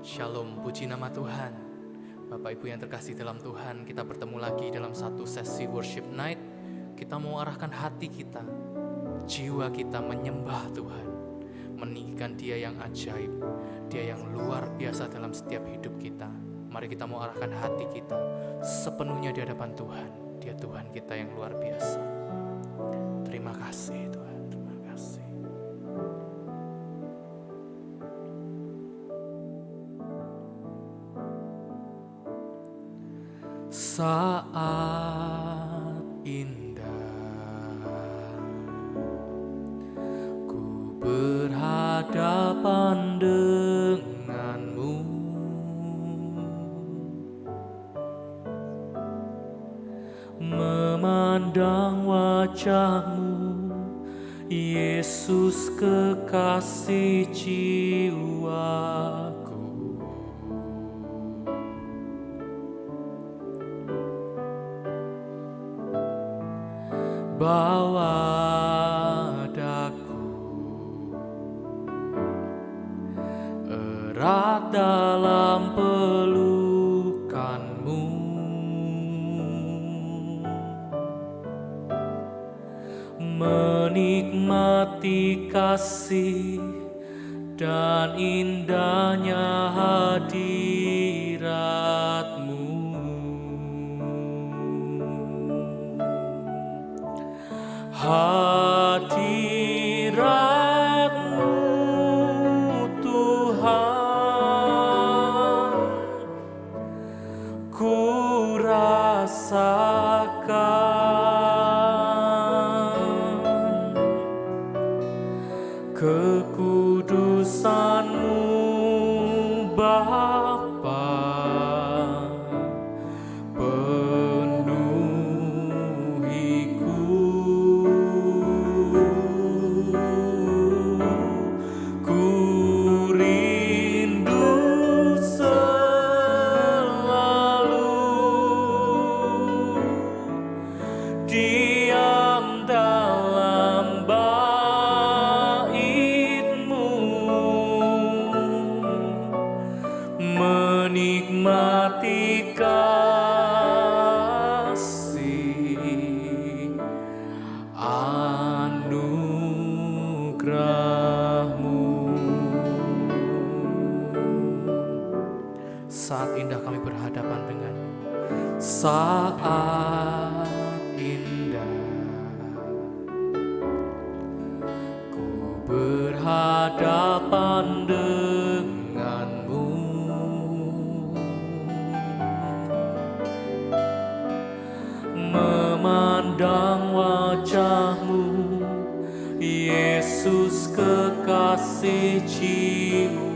Shalom, puji nama Tuhan. Bapak Ibu yang terkasih dalam Tuhan, kita bertemu lagi dalam satu sesi worship night. Kita mau arahkan hati kita, jiwa kita menyembah Tuhan, meninggikan Dia yang ajaib, Dia yang luar biasa dalam setiap hidup kita. Mari kita mau arahkan hati kita sepenuhnya di hadapan Tuhan. Dia Tuhan kita yang luar biasa. Terima kasih Tuhan, terima kasih. Saat indah ku berhadapan denganmu, memandang wajahmu, Yesus kekasih jiwaku. Bawa daku erat dalam pelukanmu, menikmati kasih dan indahnya hadiratmu. Hadirat-Mu Tuhan, ku rasakan kekudusan-Mu Bapa, menikmati kasih anugerah-Mu. Saat indah kami berhadapan dengan-Mu, saat indah ku berhadapan dengan-Mu, memandang wajah-Mu, Yesus kekasih jiwaku.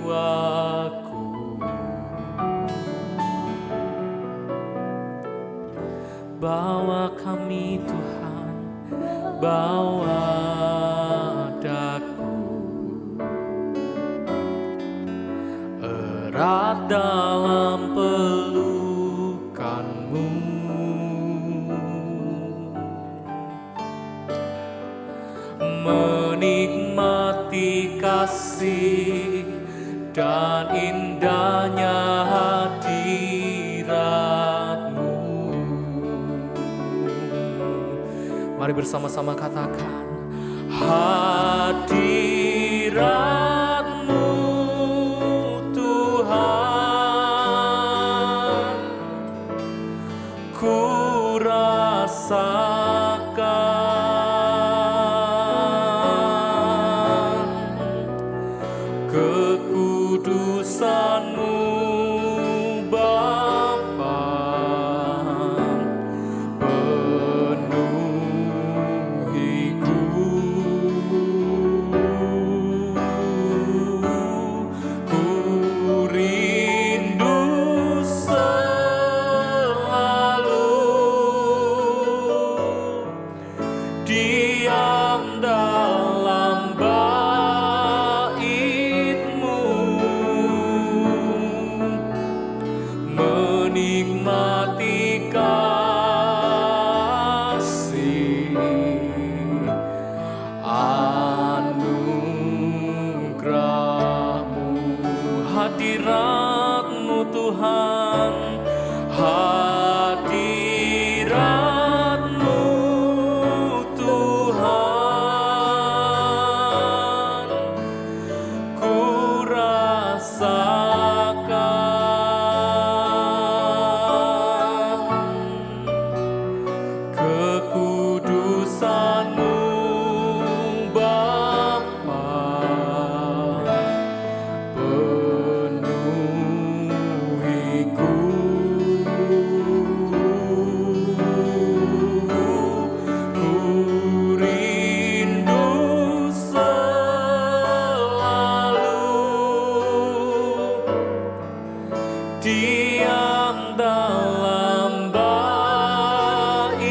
Bawa kami Tuhan, bawa daku erat dalam pelukan-Mu, menikmati kasih dan indahnya hadirat-Mu. Mari bersama-sama katakan, hadirat-Mu Tuhan, ku rasakan kekudusan-Mu Bapa, penuhiku. Ku rindu selalu diam dalam bait-Mu, hadirat-Mu Tuhan, hadirat-Mu Tuhan, ku rasakan kekudusan-Mu Bapa, penuhiku. Ku rindu selalu diam dalam bait-Mu,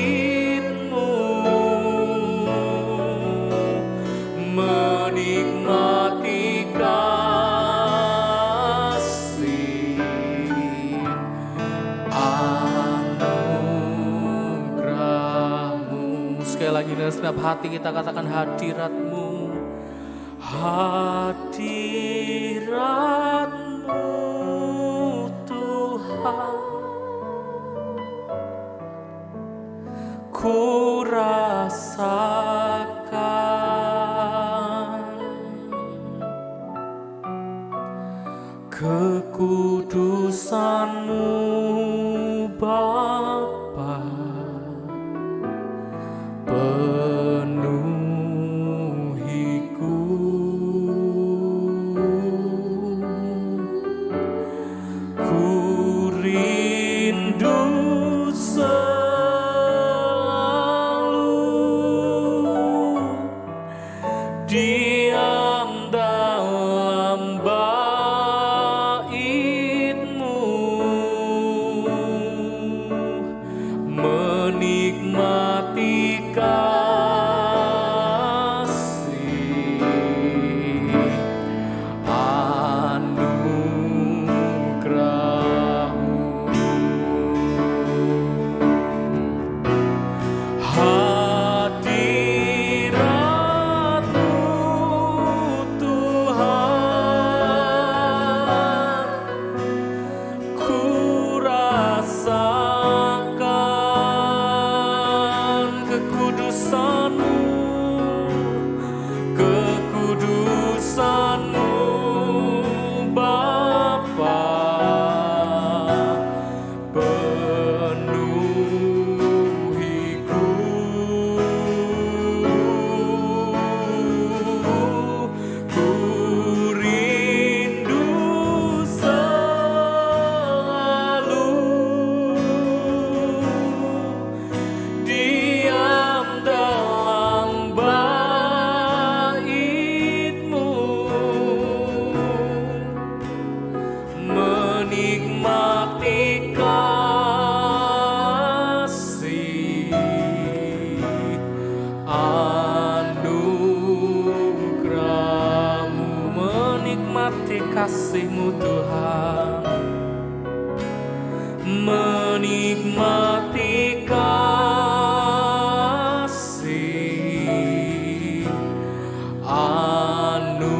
menikmati kasih anugerah-Mu. Sekali lagi dengan segenap hati kita katakan hadirat-Mu, hadirat-Mu Tuhan, ku rasakan kekudusan-Mu Bapa, penuhiku. Ku rindu selalu diam dalam bait-Mu, menikmati kasih anugerah-Mu. Hadirat-Mu Tuhan, ku rasakan kekudusan-Mu, kekudusan-Mu Bapa, penuhiku. Ku rindu selalu diam dalam bait-Mu, menikmati kasih anugerah-Mu, menikmati kasih-Mu Tuhan, menikmati kasih anugerah-Mu,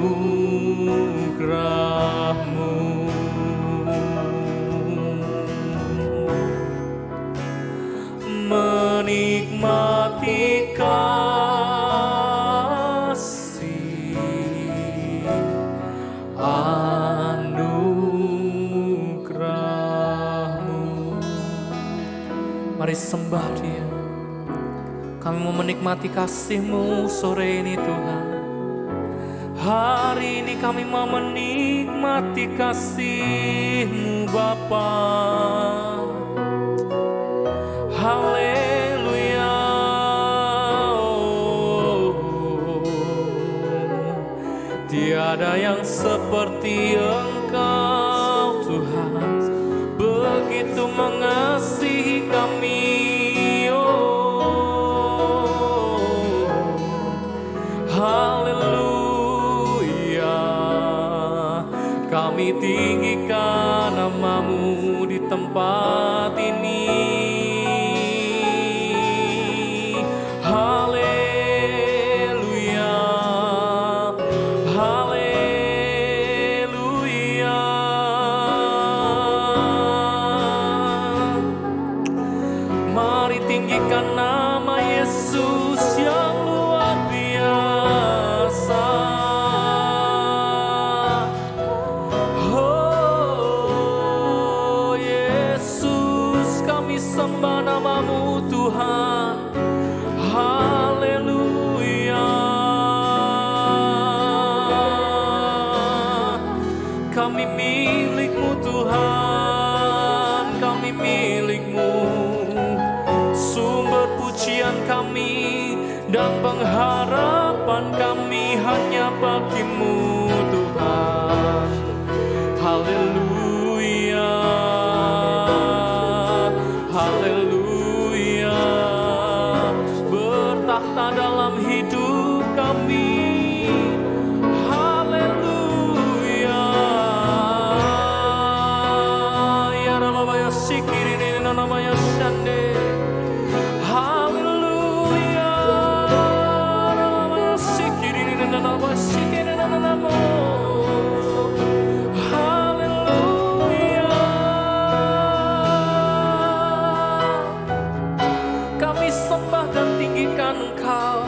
menikmati kasih anugerah-Mu. Mari sembah Dia. Kami mau menikmati kasih-Mu sore ini Tuhan. Hari ini kami mau menikmati kasih-Mu Bapa. Haleluya. Tiada yang seperti Engkau Tuhan, begitu mengasihi kami. Haleluya. Kami tinggikan nama-Mu di tempat ini. Haleluya. Haleluya. milik-Mu Tuhan, kami milik-Mu. Sumber pujian kami dan pengharapan kami hanya bagi-Mu Tuhan. Haleluya, haleluya, bertakhta dalam hidup kami. Haleluya, ya Rabaya sikirin namanya shande. Haleluya, Rabaya sikirin namanya sikirin namanya. Engkau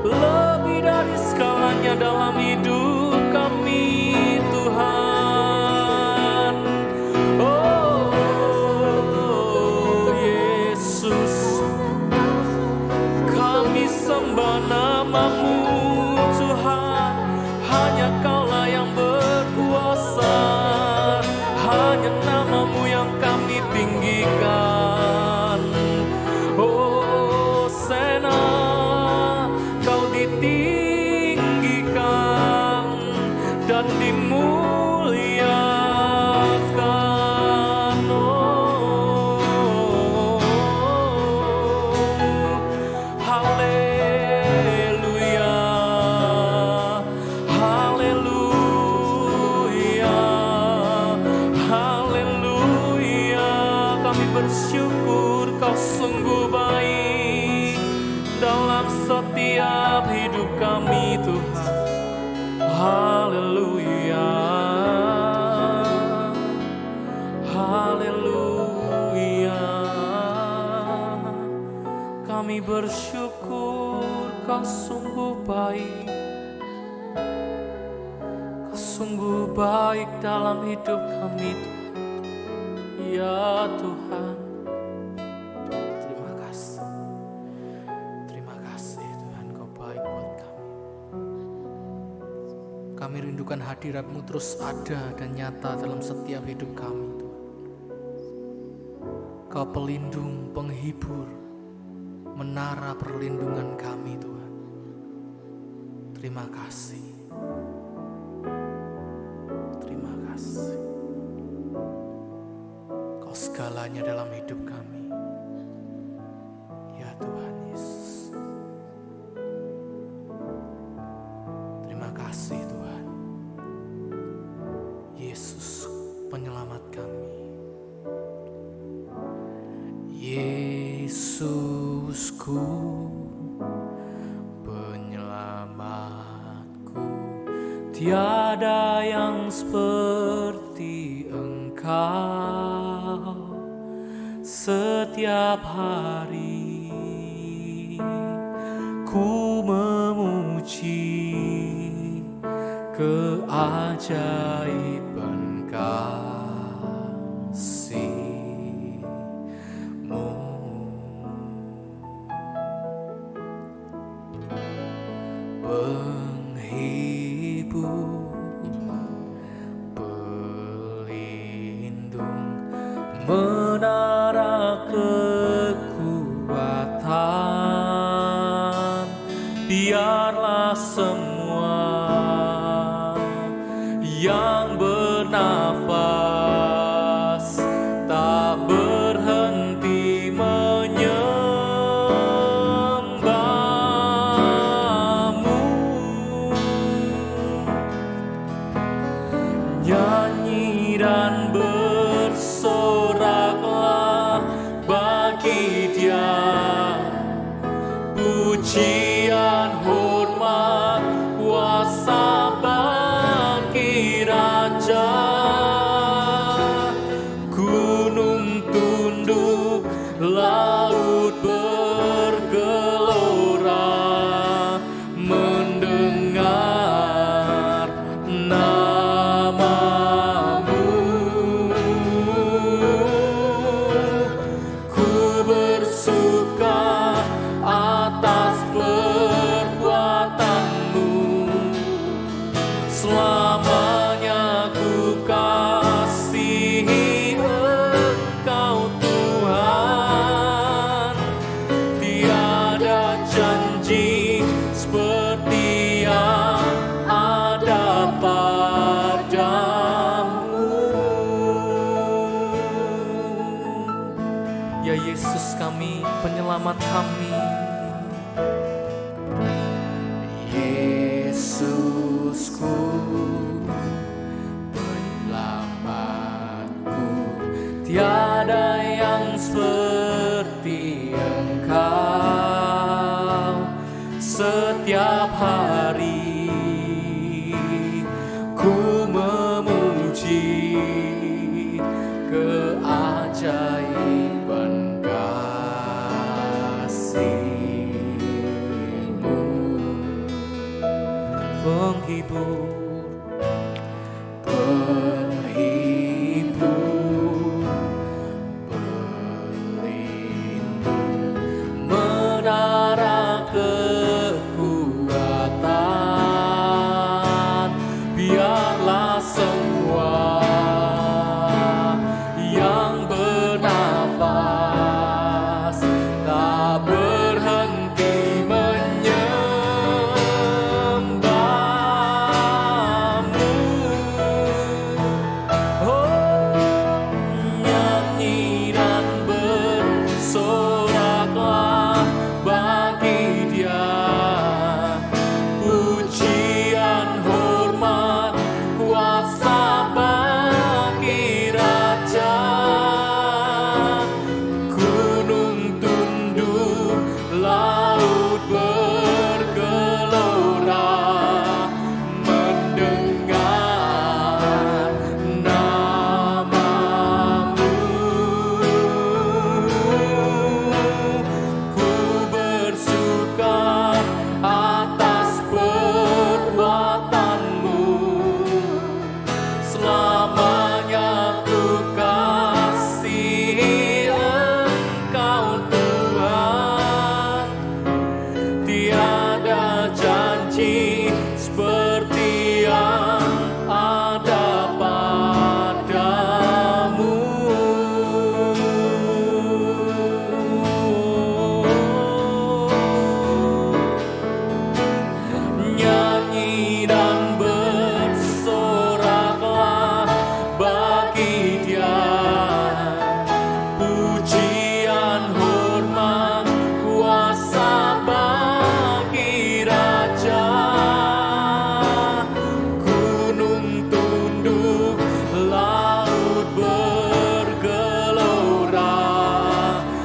lebih dari segalanya dalam hidup kami Tuhan. Oh Yesus, kami sembah nama-Mu Tuhan. Hanya Kaulah yang berkuasa, hanya nama-Mu yang kami tinggikan. Ditinggikan dan dimuliakan. Oh, haleluya, haleluya, haleluya. Kami bersyukur Kau sungguh baik dalam setiap hidup kami Tuhan. Haleluya, haleluya. Kami bersyukur Kau sungguh baik. Kau sungguh baik dalam hidup kami Tuhan. Ya Tuhan, kami rindukan hadirat-Mu terus ada dan nyata dalam setiap hidup kami Tuhan. Kau pelindung, penghibur, menara perlindungan kami Tuhan. Terima kasih. Terima kasih. Kau segalanya dalam hidup kami. Ya Tuhan Yesus. Terima kasih Tuhan. Yesus penyelamat kami. Yesusku penyelamatku, tiada yang seperti Engkau. Setiap hari ku memuji keajaiban kasih-Mu. Penghibur, pelindung, menara kekuatan, biarlah semua yang bernafas tak berhenti menyembah-Mu. Nyanyi dan bersoraklah bagi Dia, pujian, hormat, kuasa bagi Raja. Gunung tunduk, laut bergelora mendengar nama-Mu. Ya Yesus kami, penyelamat kami. Yesusku, penyelamatku, tiada yang seperti Engkau. Setiap hari ku memuji keajaiban kasih-Mu, penghibur, pelindung, menara kekuatan. Biarlah semua yang bernafas tak berhenti menyembah-Mu. Oh, nyanyi dan bersoraklah bagi Dia, pujian, hormat, kuasa bagi Raja. Gunung tunduk, laut bergelora, mendengar nama-Mu. Ku bersuka atas perbuatan-Mu, selamanya ku kasihi Engkau Tuhan. Tiada janji seperti yang ada padamu. Nyanyi dan bersoraklah bagi Dia, pujian, hormat, kuasa bagi Raja. Gunung tunduk, laut bergelora,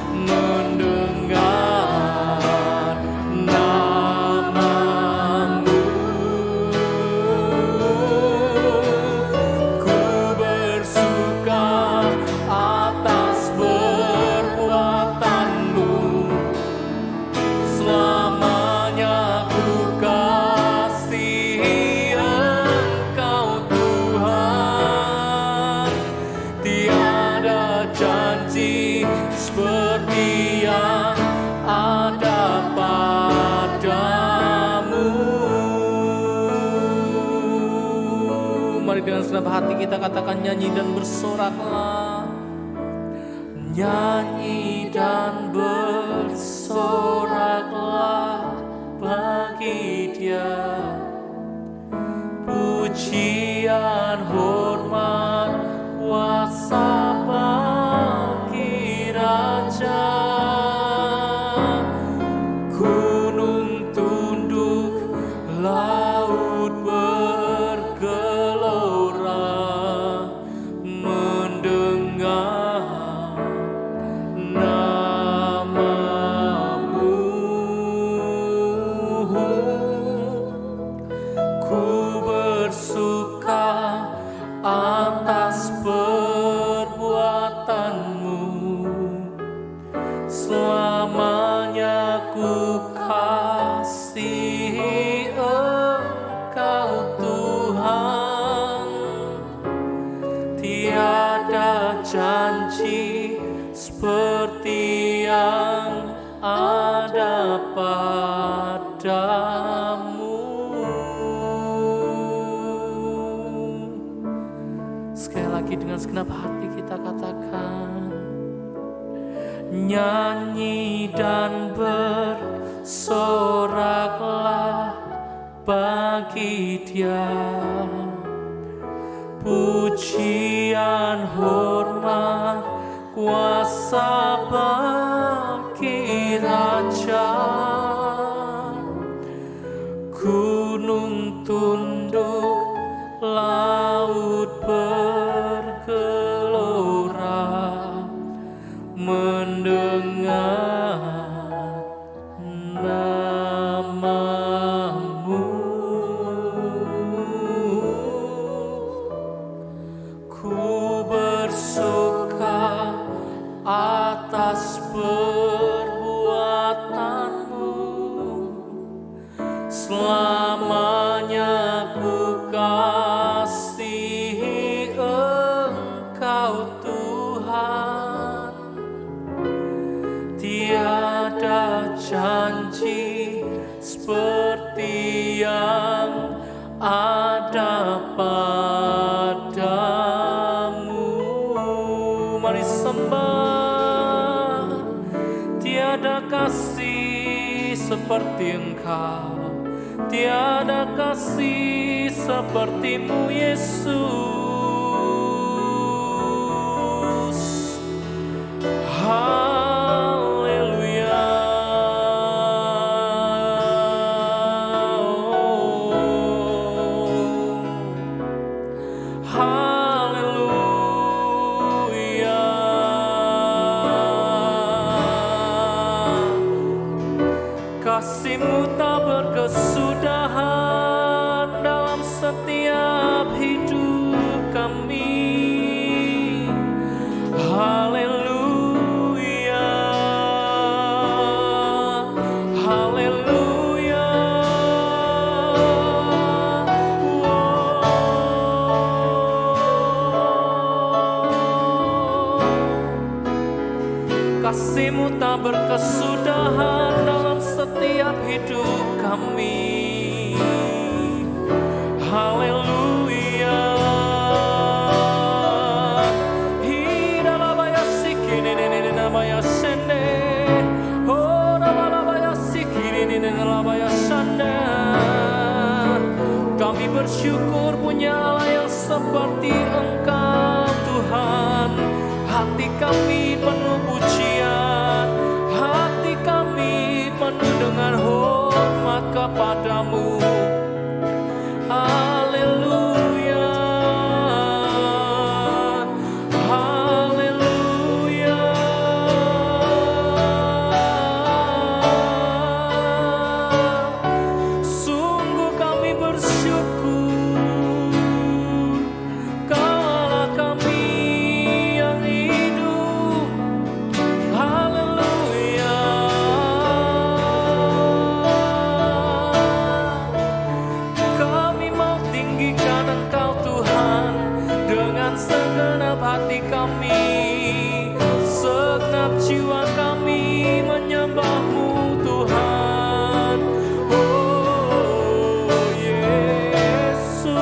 mendengar nama-Mu. Ku bersuka atas perbuatan-Mu, selamanya ku kasihi Engkau Tuhan. Tiada janji seperti yang ada padamu. Mari dengan segenap hati kita katakan, nyanyi dan bersoraklah. Nyanyi dan bersoraklah bagi Dia, pujian, hormat, kuasa bagi Raja. Gunung tunduk, laut bergelora, mendengar nama-Mu. Ku bersuka atas perbuatan-Mu, selamanya ku kasihi Engkau Tuhan. Tiada janji seperti yang ada padamu. Sekali lagi dengan segenap hati kita katakan, nyanyi dan bersoraklah bagi Dia, pujian, hormat, kuasa bagi raja. Gunung tunduk, laut bergelora, mendengar namamu. Ku bersuka atas perbuatanmu, selamanya ku kasihi Engkau Tuhan. Tiada janji seperti yang ada padamu. Mari sembah. Tiada kasih seperti Engkau, tiada kasih sepertimu Yesus. Haleluya. Haleluya. Kasih-Mu tak berkesudahan dalam setiap hidup kami. Haleluya. Haleluya. Kasih-Mu tak berkesudahan dalam setiap hidup kami. Haleluya. Hidalabaya sikini namaya sende. Oh dalabaya sikini namaya sende. Kami bersyukur punya Allah yang seperti Engkau Tuhan. Hati kami penuh pujian, hati kami penuh dengan hormat kepadamu. Haleluya. Haleluya. Sungguh kami bersyukur, Kaulah kami yang hidup. Haleluya. Kami mau tinggikan Engkau Tuhan dengan segenap hati kami, segenap jiwa kami menyembah-Mu Tuhan. Oh Yesus,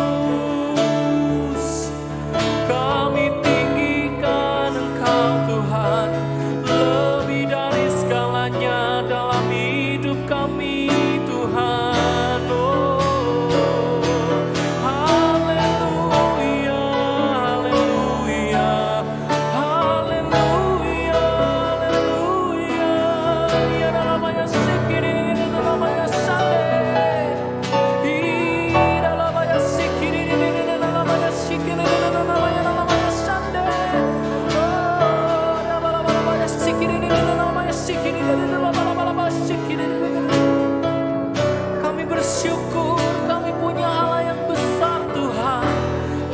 kami tinggikan Engkau Tuhan lebih dari segalanya dalam hidup kami Tuhan. Oh haleluya, haleluya, haleluya, haleluya. Ya namanya sikiri, namanya sande. Namanya sikiri, namanya sikiri, namanya sande. Oh, namanya sikiri, namanya sikiri, namanya sikiri. Kami bersyukur kami punya Allah yang besar Tuhan.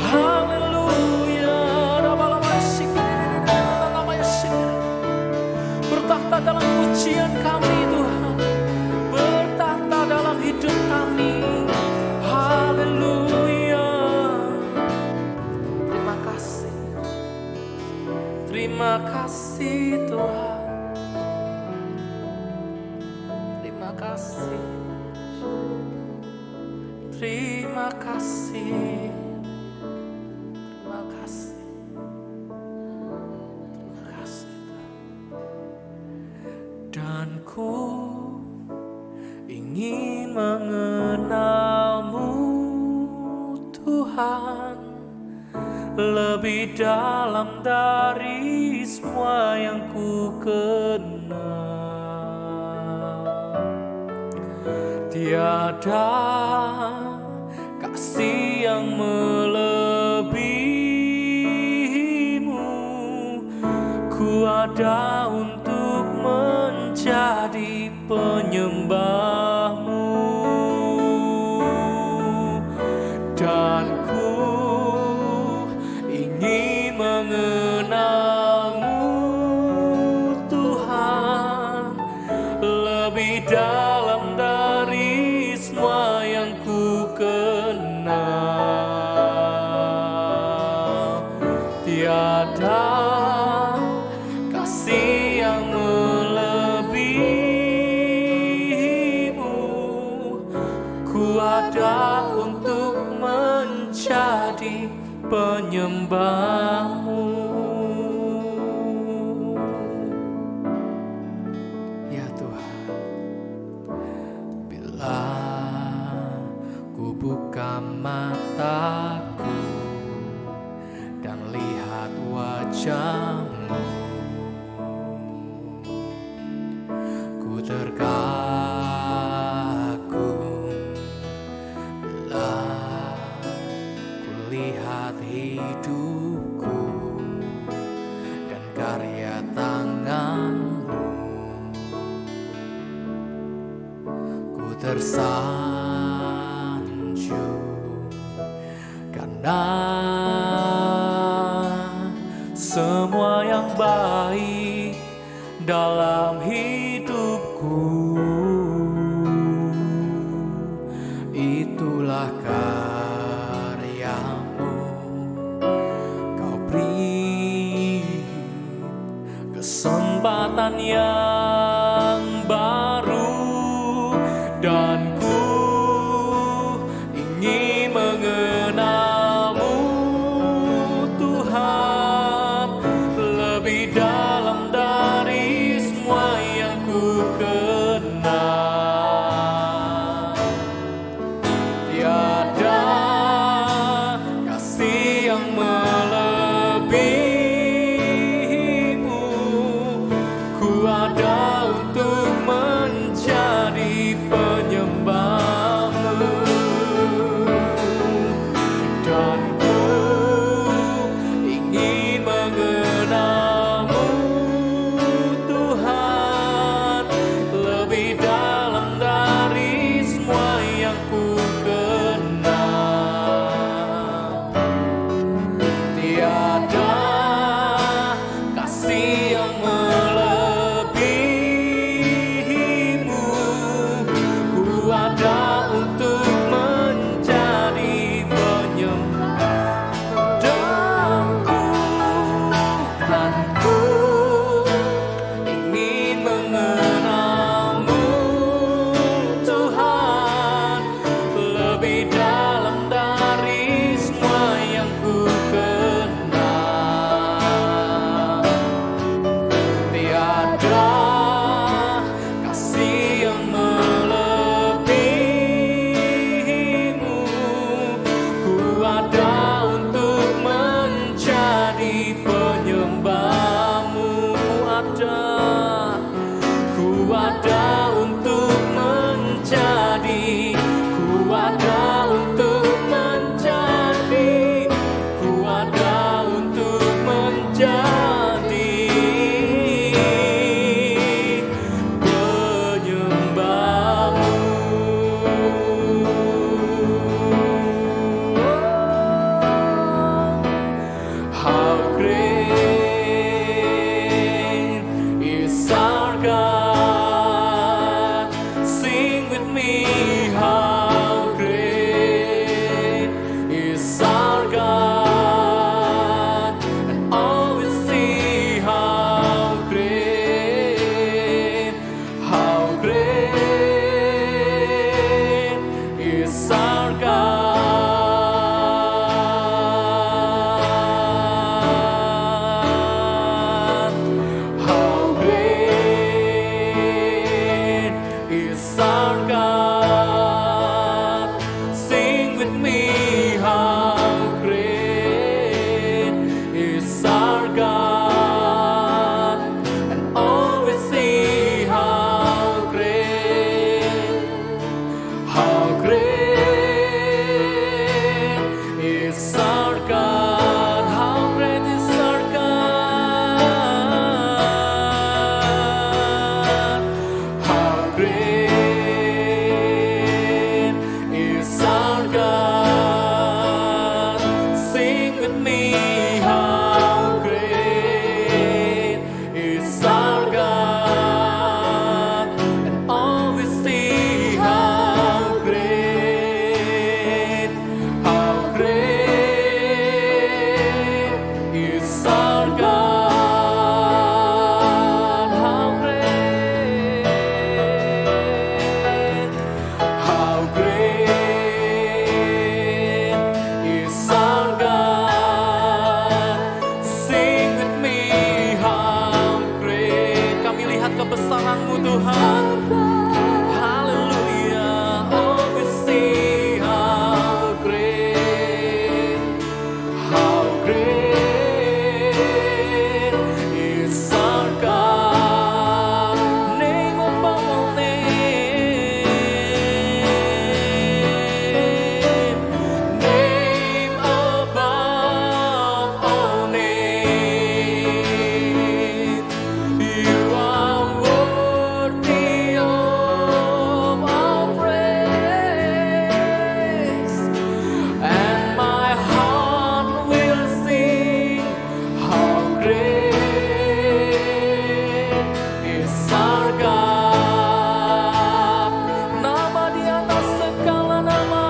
Haleluya. Bertahta dalam pujian kami Tuhan, bertahta dalam hidup kami. Haleluya. Terima kasih. Terima kasih Tuhan. Terima kasih. Terima kasih. Terima kasih. Terima kasih Tuhan. Dan ku ingin mengenal-Mu Tuhan lebih dalam dari semua yang ku kenal. Tiada kasih yang melebihimu. Ku ada untuk menjadi penyembahmu, dan ku ingin mengenalmu Tuhan, lebih dalam dari semua yang ku kenal. Tiada kasih yang melebihimu. Ku ada untuk menjadi penyembahmu. Ya Tuhan, bila ku buka mataku dan lihat wajah-Mu, ku terkagum. Bila ku lihat hidupku dan karya tangan-Mu, ku tersanjung karena semua yang baik dalam hidupku, itulah karya-Mu. Kau beri kesempatan yang baru, dan ku ingin mengenalmu Tuhan, lebih dalam dari semua yang ku kenal. Tiada kasih yang melebihimu. Ku ada untuk menjadi penyembahmu, dan ku ingin mengenalmu Tuhan, lebih dalam dari semua yang ku kenal. Tiada kasih yang melebihimu. Ku ada untuk menjadi penyembah, dan ku ingin mengenalmu Tuhan, lebih dalam dari semua yang ku kenal. Tiada kasih yang melebihimu. Ku ada untuk menjadi penyembahmu. Ku ada untuk menjadi, ku ada untuk menjadi, ku ada untuk menjadi penyembahmu. How great our God, and all we see how great is our God, how great is our God, how great is our God. Sing with me, how great is our God, and all we see how great is our God, how great is our God. Sing with me, how great. Kami lihat kebesaran-Mu Tuhan. Haleluya. Oh, we see how great is our God. Name above all name. Name above all name. You are worthy of our praise, and my heart will sing how great is our God. Nama di atas segala nama,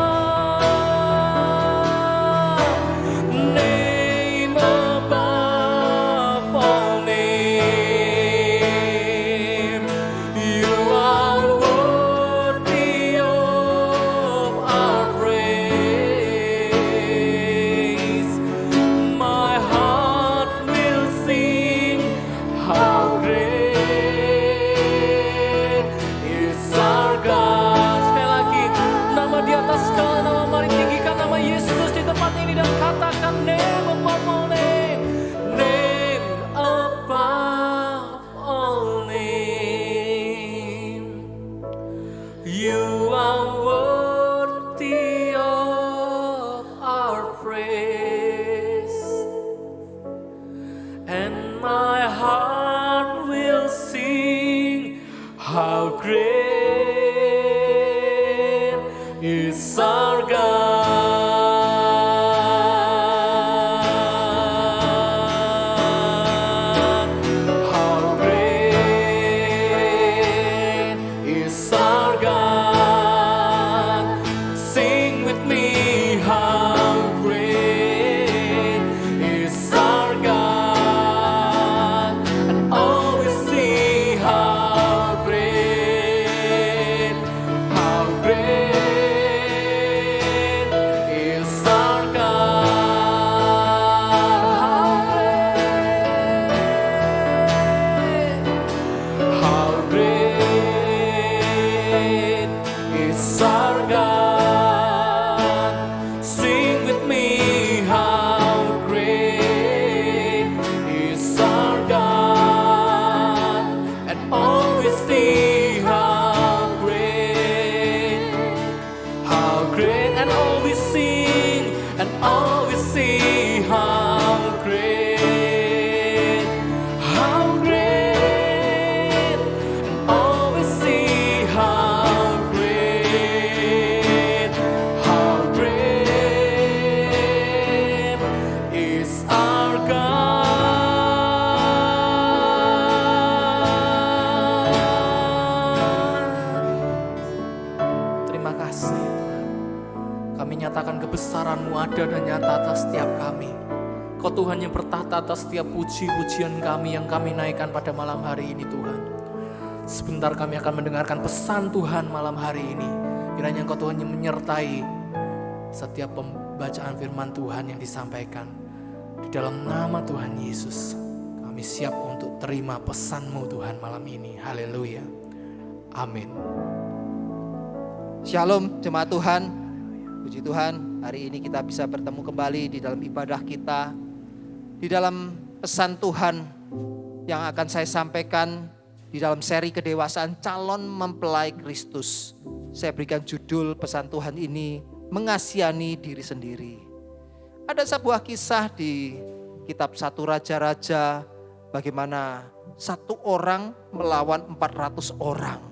name above all name. You are worthy of our praise. My heart will sing how great is our God. Sekali lagi, nama di atas segala nama, mari tinggikan nama Yesus di tempat ini dan katakan name above all name. Name above all name. You are worthy of our praise, and my heart will sing how great is our God. How great is our God. Sing with me, how great is our God, and all we see how great is our God. How great is our God. Sing with me, how great is our God, and all we see how great, and all we sing, and all we see how great, and all we see how great is our God. Terima kasih Tuhan. Kami nyatakan kebesaran-Mu ada dan nyata atas setiap kami. Kau Tuhan yang bertahta atas setiap puji-pujian kami yang kami naikkan pada malam hari ini Tuhan. Sebentar kami akan mendengarkan pesan Tuhan malam hari ini. Kiranya Engkau Tuhan yang menyertai setiap pembacaan firman Tuhan yang disampaikan. Di dalam nama Tuhan Yesus, kami siap untuk terima pesan-Mu Tuhan malam ini. Haleluya. Amin. Shalom jemaat Tuhan. Puji Tuhan, hari ini kita bisa bertemu kembali di dalam ibadah kita, di dalam pesan Tuhan yang akan saya sampaikan di dalam seri kedewasaan calon mempelai Kristus. Saya berikan judul pesan Tuhan ini, mengasihani diri sendiri. Ada sebuah kisah di kitab 1 Raja-Raja, bagaimana satu orang melawan 400 orang.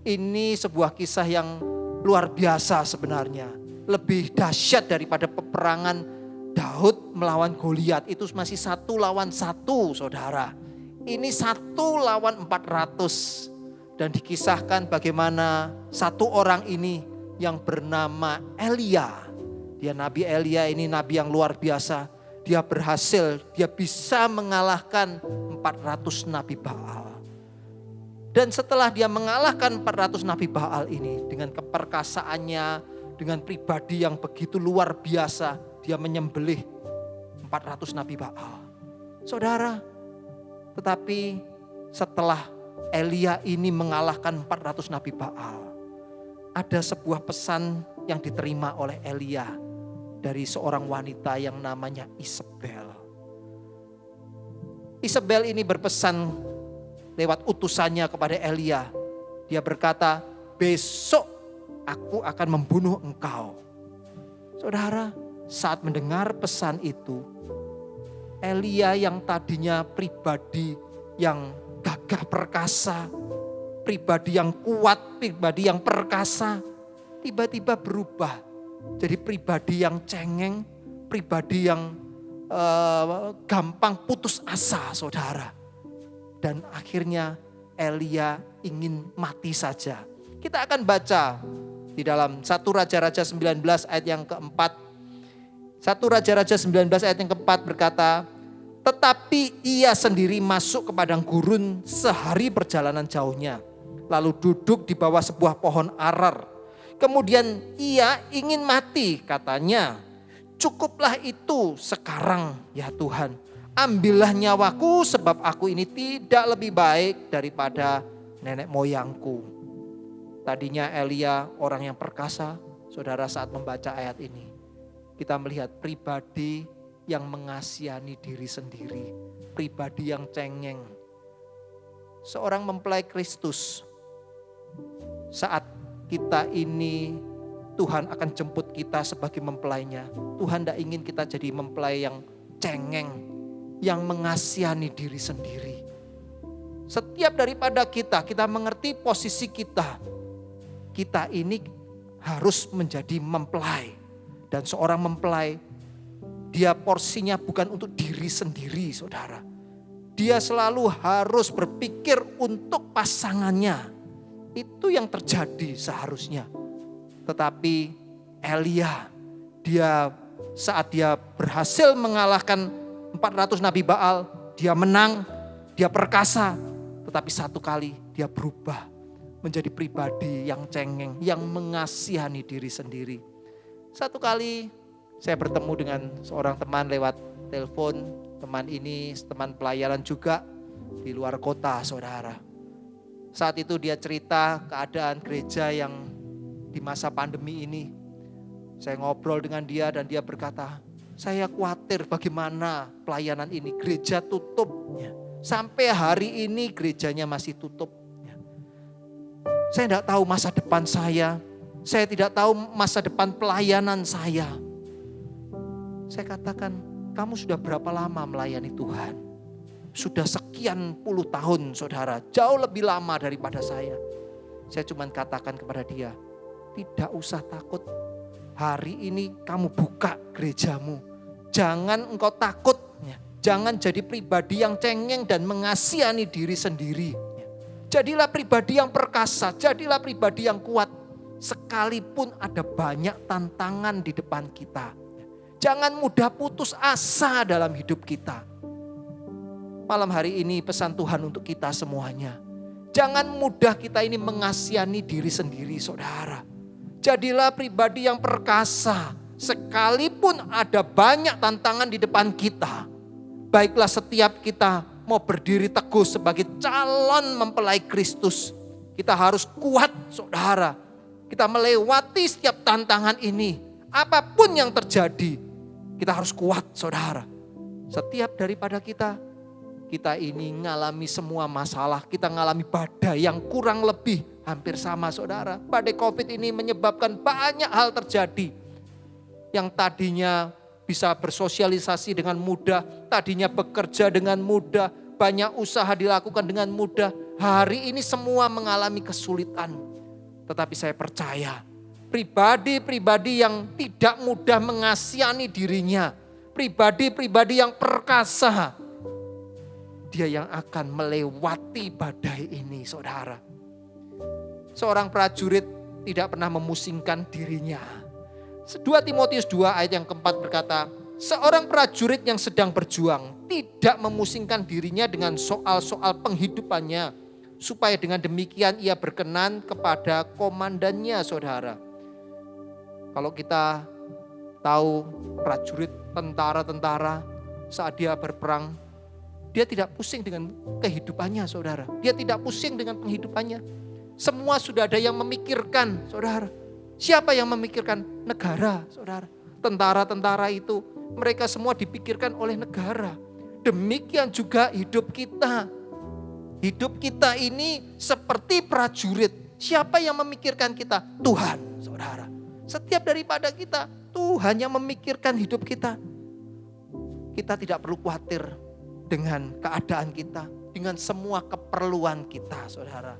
Ini sebuah kisah yang luar biasa sebenarnya. Lebih dahsyat daripada peperangan Daud melawan Goliat. Itu masih 1 lawan 1, saudara. Ini 1 lawan 400. Dan dikisahkan bagaimana satu orang ini yang bernama Elia. Dia Nabi Elia ini nabi yang luar biasa. Dia berhasil, dia bisa mengalahkan 400 nabi Baal. Dan setelah dia mengalahkan 400 nabi Baal ini dengan keperkasaannya, dengan pribadi yang begitu luar biasa, dia menyembelih 400 nabi Baal. Saudara, tetapi setelah Elia ini mengalahkan 400 nabi Baal, ada sebuah pesan yang diterima oleh Elia dari seorang wanita yang namanya Isabel. Isabel ini berpesan lewat utusannya kepada Elia. Dia berkata, besok aku akan membunuh engkau. Saudara, saat mendengar pesan itu, Elia yang tadinya pribadi yang gagah perkasa, pribadi yang kuat, pribadi yang perkasa, tiba-tiba berubah jadi pribadi yang cengeng, pribadi yang gampang putus asa, saudara. Dan akhirnya Elia ingin mati saja. Kita akan baca di dalam 1 Raja-Raja 19 ayat yang keempat. 1 Raja-Raja 19 ayat yang keempat berkata, tetapi ia sendiri masuk ke padang gurun sehari perjalanan jauhnya. Lalu duduk di bawah sebuah pohon arar. Kemudian ia ingin mati, katanya. Cukuplah itu sekarang ya Tuhan. Ambillah nyawaku sebab aku ini tidak lebih baik daripada nenek moyangku. Tadinya Elia orang yang perkasa. Saudara, saat membaca ayat ini, kita melihat pribadi yang mengasihani diri sendiri. Pribadi yang cengeng. Seorang mempelai Kristus. Saat kita ini Tuhan akan jemput kita sebagai mempelainya. Tuhan tidak ingin kita jadi mempelai yang cengeng, yang mengasihani diri sendiri. Setiap daripada kita mengerti posisi kita. Kita ini harus menjadi mempelai. Dan seorang mempelai, dia porsinya bukan untuk diri sendiri, saudara. Dia selalu harus berpikir untuk pasangannya. Itu yang terjadi seharusnya. Tetapi Elia, saat dia berhasil mengalahkan 400 nabi Baal, dia menang, dia perkasa. Tetapi satu kali dia berubah menjadi pribadi yang cengeng, yang mengasihani diri sendiri. Satu kali saya bertemu dengan seorang teman lewat telepon. Teman ini teman pelayanan juga di luar kota, saudara. Saat itu dia cerita keadaan gereja yang di masa pandemi ini. Saya ngobrol dengan dia dan dia berkata, saya khawatir bagaimana pelayanan ini. Gereja tutup. Sampai hari ini gerejanya masih tutup. Saya tidak tahu masa depan saya. Saya tidak tahu masa depan pelayanan saya. Saya katakan, kamu sudah berapa lama melayani Tuhan? Sudah sekian puluh tahun, saudara. Jauh lebih lama daripada saya. Saya cuma katakan kepada dia, tidak usah takut. Hari ini kamu buka gerejamu. Jangan engkau takut. Jangan jadi pribadi yang cengeng dan mengasihani diri sendiri. Jadilah pribadi yang perkasa. Jadilah pribadi yang kuat. Sekalipun ada banyak tantangan di depan kita. Jangan mudah putus asa dalam hidup kita. Malam hari ini pesan Tuhan untuk kita semuanya. Jangan mudah kita ini mengasihani diri sendiri, saudara. Jadilah pribadi yang perkasa. Sekalipun ada banyak tantangan di depan kita. Baiklah setiap kita mau berdiri teguh sebagai calon mempelai Kristus. Kita harus kuat, saudara. Kita melewati setiap tantangan ini. Apapun yang terjadi, kita harus kuat, saudara. Setiap daripada kita ini ngalami semua masalah, kita ngalami badai yang kurang lebih hampir sama saudara. Badai COVID ini menyebabkan banyak hal terjadi. Yang tadinya bisa bersosialisasi dengan mudah, tadinya bekerja dengan mudah, banyak usaha dilakukan dengan mudah. Hari ini semua mengalami kesulitan. Tetapi saya percaya, pribadi-pribadi yang tidak mudah mengasihani dirinya, pribadi-pribadi yang perkasa, dia yang akan melewati badai ini saudara. Seorang prajurit tidak pernah memusingkan dirinya. 2 Timotius 2 ayat yang keempat berkata, seorang prajurit yang sedang berjuang tidak memusingkan dirinya dengan soal-soal penghidupannya, supaya dengan demikian ia berkenan kepada komandannya saudara. Kalau kita tahu prajurit, tentara-tentara saat dia berperang, dia tidak pusing dengan kehidupannya saudara. Dia tidak pusing dengan penghidupannya. Semua sudah ada yang memikirkan saudara. Siapa yang memikirkan? Negara saudara. Tentara-tentara itu mereka semua dipikirkan oleh negara. Demikian juga hidup kita. Hidup kita ini seperti prajurit. Siapa yang memikirkan kita? Tuhan saudara. Setiap daripada kita, Tuhan yang memikirkan hidup kita. Kita tidak perlu khawatir dengan keadaan kita, dengan semua keperluan kita saudara.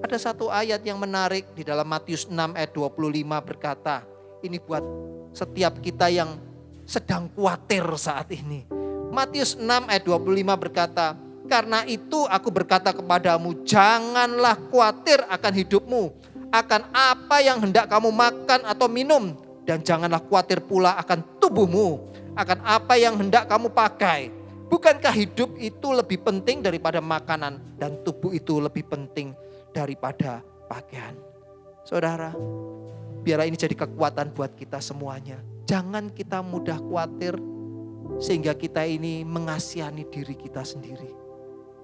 Ada satu ayat yang menarik di dalam Matius 6 ayat 25 berkata, ini buat setiap kita yang sedang khawatir saat ini. Matius 6 ayat 25 berkata, karena itu aku berkata kepadamu, janganlah khawatir akan hidupmu, akan apa yang hendak kamu makan atau minum, dan janganlah khawatir pula akan tubuhmu, akan apa yang hendak kamu pakai. Bukankah hidup itu lebih penting daripada makanan, dan tubuh itu lebih penting daripada pakaian. Saudara, biarlah ini jadi kekuatan buat kita semuanya. Jangan kita mudah khawatir sehingga kita ini mengasihani diri kita sendiri.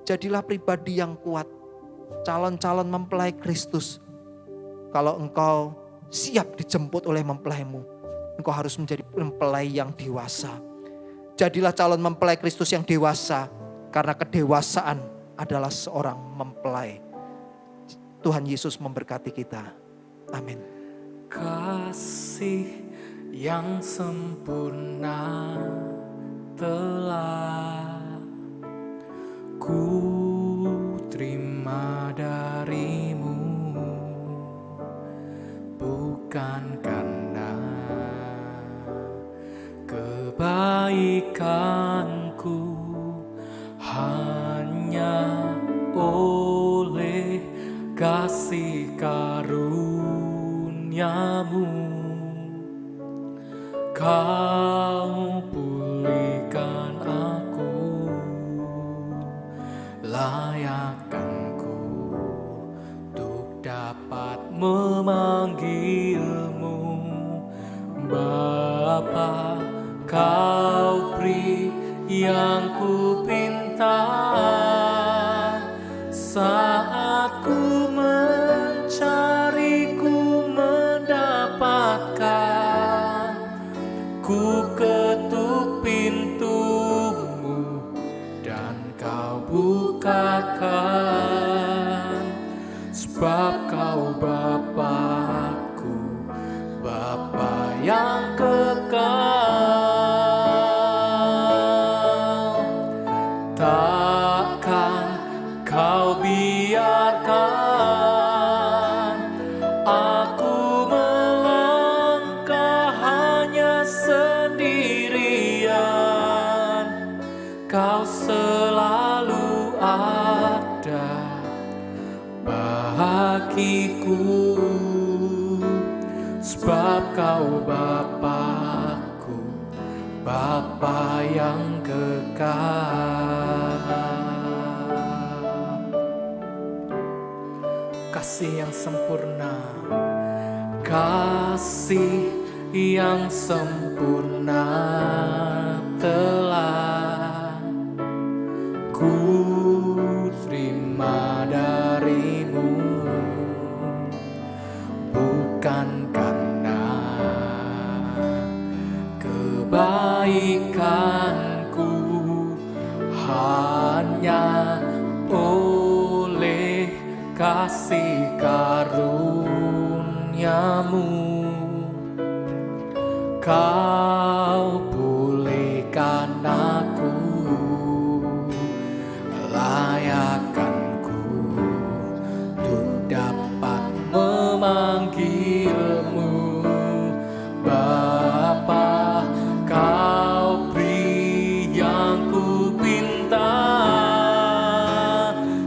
Jadilah pribadi yang kuat, calon-calon mempelai Kristus. Kalau engkau siap dijemput oleh mempelaimu, engkau harus menjadi mempelai yang dewasa. Jadilah calon mempelai Kristus yang dewasa, karena kedewasaan adalah seorang mempelai. Tuhan Yesus memberkati kita. Amin. Kasih yang sempurna telah ku terima darimu, bukan karena kebaikanku, hanya oleh kasih karuniamu kau pulihkan aku, layakkanku untuk dapat memanggilmu Bapa. Kau beri yang ku pinta saat ku mencari, ku mendapatkan. Ku ketuk pintumu dan kau bukakan, sebab kau Bapa-Ku, Bapa yang kekal. Takkan kau biarkan aku melangkah hanya sendirian. Kau selalu ada bagiku, sebab kau Bapa-Ku, Bapa yang kekal. Kasih yang sempurna, kasih yang sempurna telah ku terima darimu, bukan karena kebaikanku, hanya oleh kasih karunia-Mu Kau pulihkan aku, layakkanku untuk dapat memanggil-Mu Bapa. Kau beri yang ku pinta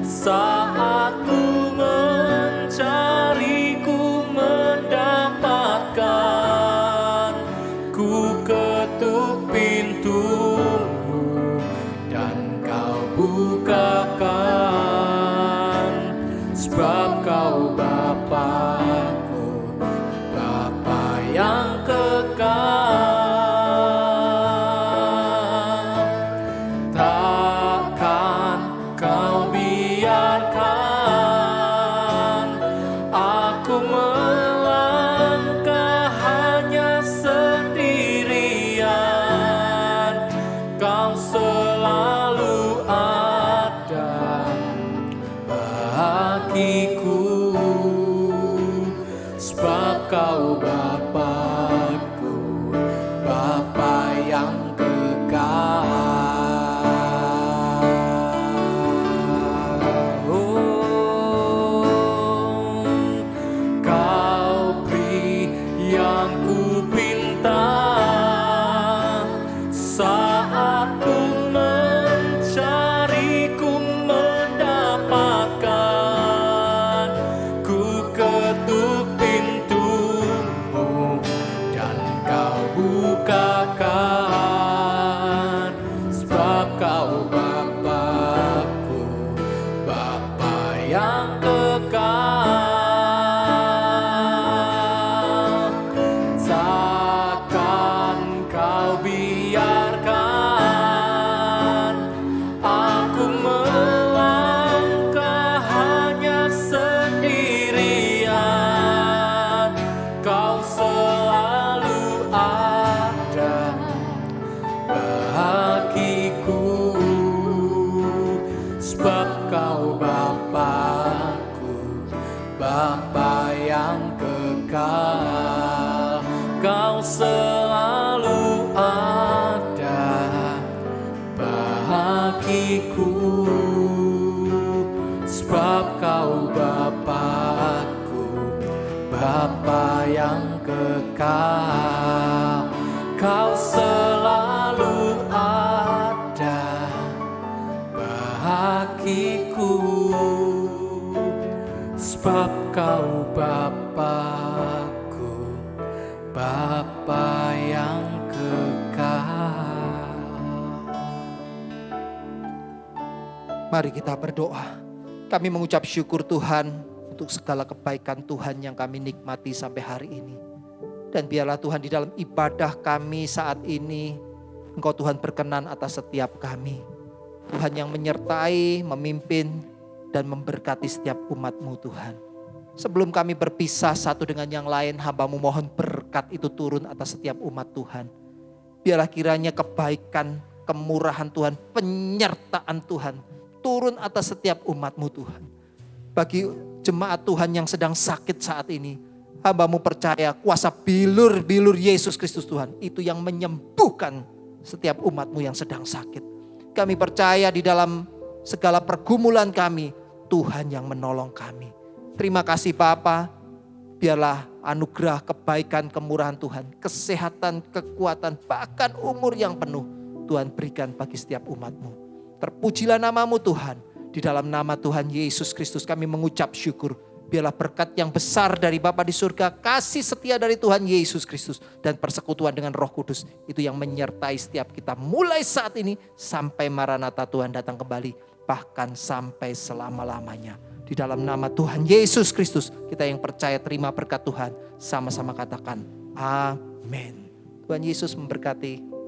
saat ku mencari, ku mendapatkan. Ku ketuk pintu-Mu dan Kau bukakan, sebab Kau Bapa-Ku, Bapa yang kekal. Takkan Kau biarkan aku melangkah hanya sendirian. Kau selalu ada bagiku, sebab Kau Bapa-Ku, Bapa yang kekal. Kau beri yang ku pinta saat ku mencari, ku mendapatkan. Ku ketuk pintu-Mu dan Kau bukakan, sebab Kau Bapa-Ku, Bapa yang kekal. Takkan Kau biarkan aku melangkah hanya sendirian. Kau selalu ada bagiku, sebab Kau Bapa-Ku, Bapa yang kekal. Kau selalu ada bagiku, sebab Kau Bapa-Ku, Bapa yang kekal. Kau selalu ada bagiku, sebab Kau Bapa-Ku, Bapa yang kekal. Mari kita berdoa. Kami mengucap syukur Tuhan untuk segala kebaikan Tuhan yang kami nikmati sampai hari ini. Dan biarlah Tuhan di dalam ibadah kami saat ini, Engkau Tuhan berkenan atas setiap kami. Tuhan yang menyertai, memimpin, dan memberkati setiap umat-Mu Tuhan. Sebelum kami berpisah satu dengan yang lain, hamba-Mu mohon berkat itu turun atas setiap umat Tuhan. Biarlah kiranya kebaikan, kemurahan Tuhan, penyertaan Tuhan turun atas setiap umat-Mu Tuhan. Bagi jemaat Tuhan yang sedang sakit saat ini, hamba-Mu percaya kuasa bilur-bilur Yesus Kristus Tuhan itu yang menyembuhkan setiap umat-Mu yang sedang sakit. Kami percaya di dalam segala pergumulan kami, Tuhan yang menolong kami. Terima kasih Bapa, biarlah anugerah, kebaikan, kemurahan Tuhan, kesehatan, kekuatan, bahkan umur yang penuh Tuhan berikan bagi setiap umat-Mu. Terpujilah nama-Mu Tuhan. Di dalam nama Tuhan Yesus Kristus kami mengucap syukur. Biarlah berkat yang besar dari Bapa di surga, kasih setia dari Tuhan Yesus Kristus, dan persekutuan dengan Roh Kudus itu yang menyertai setiap kita mulai saat ini sampai Maranatha Tuhan datang kembali, bahkan sampai selama-lamanya. Di dalam nama Tuhan Yesus Kristus kita yang percaya terima berkat Tuhan, sama-sama katakan amin. Tuhan Yesus memberkati.